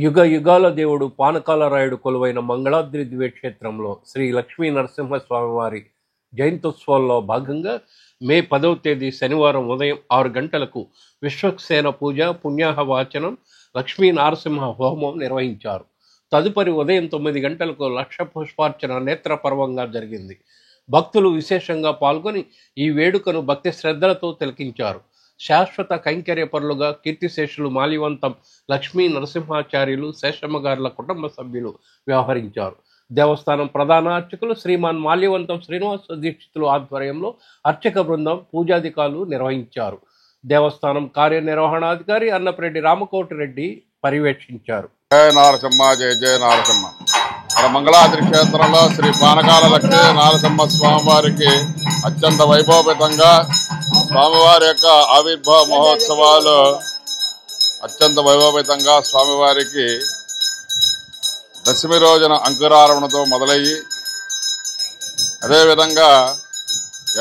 యుగ యుగాల దేవుడు పానకాల రాయుడు కొలువైన మంగళాద్రి దివ్యక్షేత్రంలో శ్రీ లక్ష్మీ నరసింహస్వామివారి జయంత్యోత్సవాల్లో భాగంగా మే 10వ తేదీ శనివారం ఉదయం 6 గంటలకు విశ్వక్సేన పూజ, పుణ్యాహ వాచనం, లక్ష్మీ నరసింహ హోమం నిర్వహించారు. తదుపరి ఉదయం 9 గంటలకు లక్ష పుష్పార్చన నేత్రపర్వంగా జరిగింది. భక్తులు విశేషంగా పాల్గొని ఈ వేడుకను భక్తి శ్రద్ధలతో తిలకించారు. శాశ్వత కైంకర్యపరులుగా కీర్తిశేషులు మాల్యవంతం లక్ష్మీ నరసింహాచార్యులు, శేషమ్మగారుల కుటుంబ సభ్యులు వ్యవహరించారు. దేవస్థానం ప్రధాన అర్చకులు శ్రీమాన్ మాల్యవంతం శ్రీనివాస దీక్షితులు ఆధ్వర్యంలో అర్చక బృందం పూజాధికారులు నిర్వహించారు. దేవస్థానం కార్యనిర్వహణాధికారి అన్నపరెడ్డి రామకోటిరెడ్డి పర్యవేక్షించారు. జయ నారసింహ, జయ జయ నారసింహ. మన మంగళాద్రి క్షేత్రంలో శ్రీ పానకాల లక్ష్మీ నరసింహ స్వామివారికి అత్యంత వైభవపేతంగా స్వామివారి యొక్క ఆవిర్భావ మహోత్సవాలు అత్యంత వైభవపేతంగా స్వామివారికి దశమి రోజున అంకురార్పణతో మొదలయ్యి, అదేవిధంగా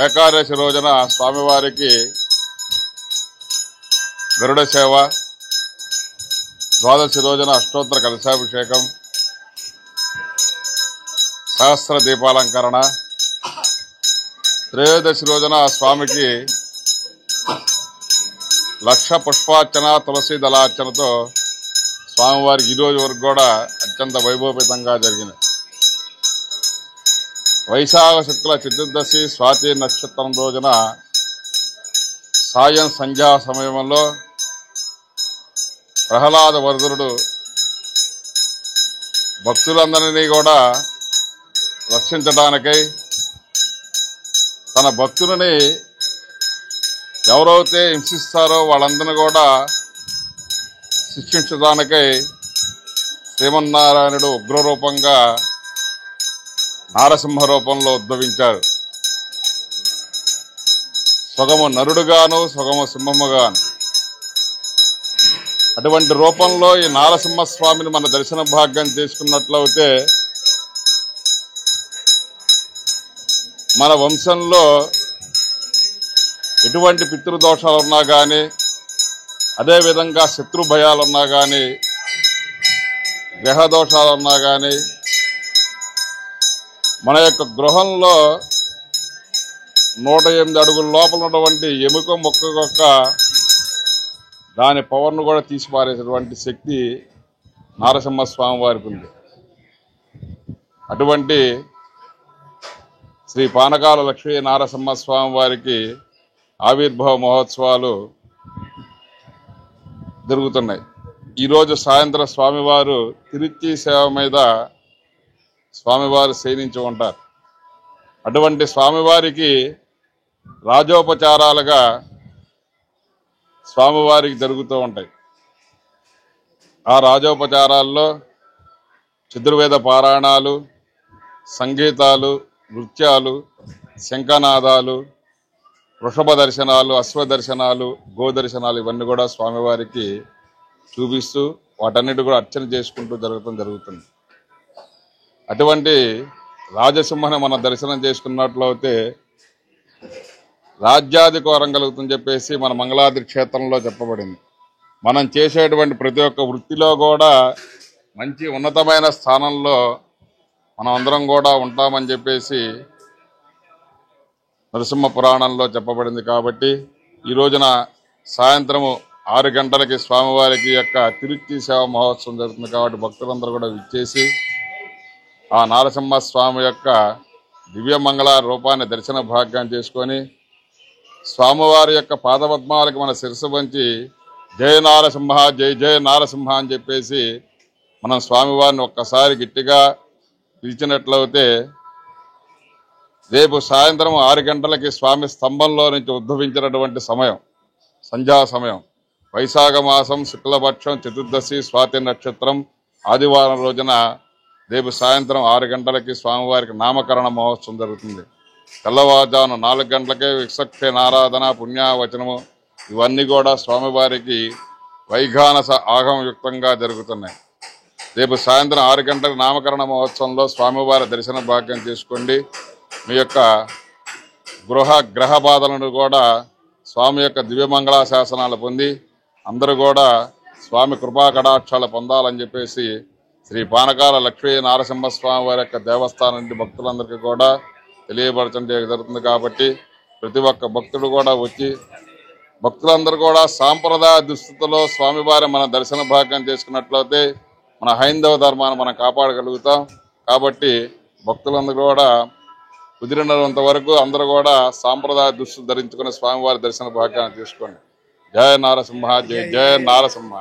ఏకాదశి రోజున స్వామివారికి గరుడ సేవ, ద్వాదశి రోజున అష్టోత్తర కలశాభిషేకం, సహస్ర దీపాలంకరణ, త్రయోదశి రోజున స్వామికి లక్ష పుష్పార్చన, తులసి దళార్చనతో స్వామివారికి ఈరోజు వరకు కూడా అత్యంత వైభవపేతంగా జరిగింది. వైశాఖ శుక్ల చతుర్దశి స్వాతి నక్షత్రం రోజున సాయం సంధ్యా సమయంలో ప్రహ్లాద వరదుడు భక్తులందరినీ కూడా రక్షించడానికై తన భక్తులని ఎవరైతే హింసిస్తారో వాళ్ళందరినీ కూడా శిక్షించడానికై శ్రీమన్నారాయణుడు ఉగ్రరూపంగా నారసింహ రూపంలో ఉద్భవించారు. సగము నరుడుగాను, సగము సింహముగాను. అటువంటి రూపంలో ఈ నారసింహస్వామిని మన దర్శన భాగ్యం చేసుకున్నట్లయితే మన వంశంలో ఎటువంటి పితృదోషాలున్నా కానీ, అదేవిధంగా శత్రు భయాలున్నా కానీ, గ్రహదోషాలున్నా కానీ, మన యొక్క గృహంలో 108 అడుగుల లోపల ఉన్నటువంటి ఎముక మొక్క దాని పవర్ను కూడా తీసిపారేసేటువంటి శక్తి నారసింహస్వామి వారికి ఉంది. అటువంటి శ్రీ పానకాల లక్ష్మీ నరసింహస్వామి వారికి ఆవిర్భావ మహోత్సవాలు జరుగుతున్నాయి. ఈరోజు సాయంత్రం స్వామివారు తిరుచి సేవ మీద స్వామివారు శయనించి ఉంటారు. అటువంటి స్వామివారికి రాజోపచారాలుగా స్వామివారికి జరుగుతూ ఉంటాయి. ఆ రాజోపచారాల్లో చతుర్వేద పారాయణాలు, సంగీతాలు, నృత్యాలు, శంఖనాదాలు, వృషభ దర్శనాలు, అశ్వదర్శనాలు, గోదర్శనాలు ఇవన్నీ కూడా స్వామివారికి చూపిస్తూ వాటన్నిటి కూడా అర్చన చేసుకుంటూ జరుగుతుంది. అటువంటి రాజసింహని మనం దర్శనం చేసుకున్నట్లయితే రాజ్యాధికారం కలుగుతుందని చెప్పేసి మన మంగళాద్రి క్షేత్రంలో చెప్పబడింది. మనం చేసేటువంటి ప్రతి ఒక్క వృత్తిలో కూడా మంచి ఉన్నతమైన స్థానంలో మనం అందరం కూడా ఉంటామని చెప్పేసి నరసింహ పురాణంలో చెప్పబడింది. కాబట్టి ఈ రోజున సాయంత్రము 6 గంటలకి స్వామివారికి యొక్క తిరుచి సేవ మహోత్సవం జరుగుతుంది. కాబట్టి భక్తులందరూ కూడా విచ్చేసి ఆ నరసింహ స్వామి యొక్క దివ్యమంగళ రూపాన్ని దర్శన భాగ్యం చేసుకొని స్వామివారి యొక్క పాదపద్మాలకు మన శిరస్సు వంచి జయ నారసింహ, జయ జయ నారసింహ అని చెప్పేసి మనం స్వామివారిని ఒక్కసారి గట్టిగా పిలిచినట్లయితే రేపు సాయంత్రం 6 గంటలకి స్వామి స్తంభంలో నుంచి ఉద్భవించినటువంటి సమయం సంధ్యా సమయం, వైశాఖ మాసం శుక్లపక్షం చతుర్దశి స్వాతి నక్షత్రం ఆదివారం రోజున రేపు సాయంత్రం 6 గంటలకి స్వామివారికి నామకరణ మహోత్సవం జరుగుతుంది. తెల్లవారుజామున 4 గంటలకే విశ్వక్సేన ఆరాధన, పుణ్యావచనము ఇవన్నీ కూడా స్వామివారికి వైఘానస ఆగమయుక్తంగా జరుగుతున్నాయి. రేపు సాయంత్రం 6 గంటల నామకరణ మహోత్సవంలో స్వామివారి దర్శన భాగ్యం చేసుకోండి. మీ యొక్క గ్రహ బాధలను కూడా స్వామి యొక్క దివ్యమంగళ శాసనాలు పొంది అందరూ కూడా స్వామి కృపా కటాక్షాలు పొందాలని చెప్పేసి శ్రీ పానకాల లక్ష్మీ నారసింహస్వామి వారి యొక్క దేవస్థానం నుండి భక్తులందరికీ కూడా తెలియపరచడం జరుగుతుంది. కాబట్టి ప్రతి ఒక్క భక్తుడు కూడా వచ్చి భక్తులందరూ కూడా సాంప్రదాయ దుస్థితిలో స్వామివారి మన దర్శన భాగ్యం చేసుకున్నట్లయితే మన హైందవ ధర్మాన్ని మనం కాపాడగలుగుతాం. కాబట్టి భక్తులందరూ కూడా కుదిరినంత వరకు అందరూ కూడా సాంప్రదాయ దుస్తులు ధరించుకుని స్వామివారి దర్శన భాగ్యాన్ని తీసుకోండి. జయ నారసింహ, జయ జయ నారసింహ.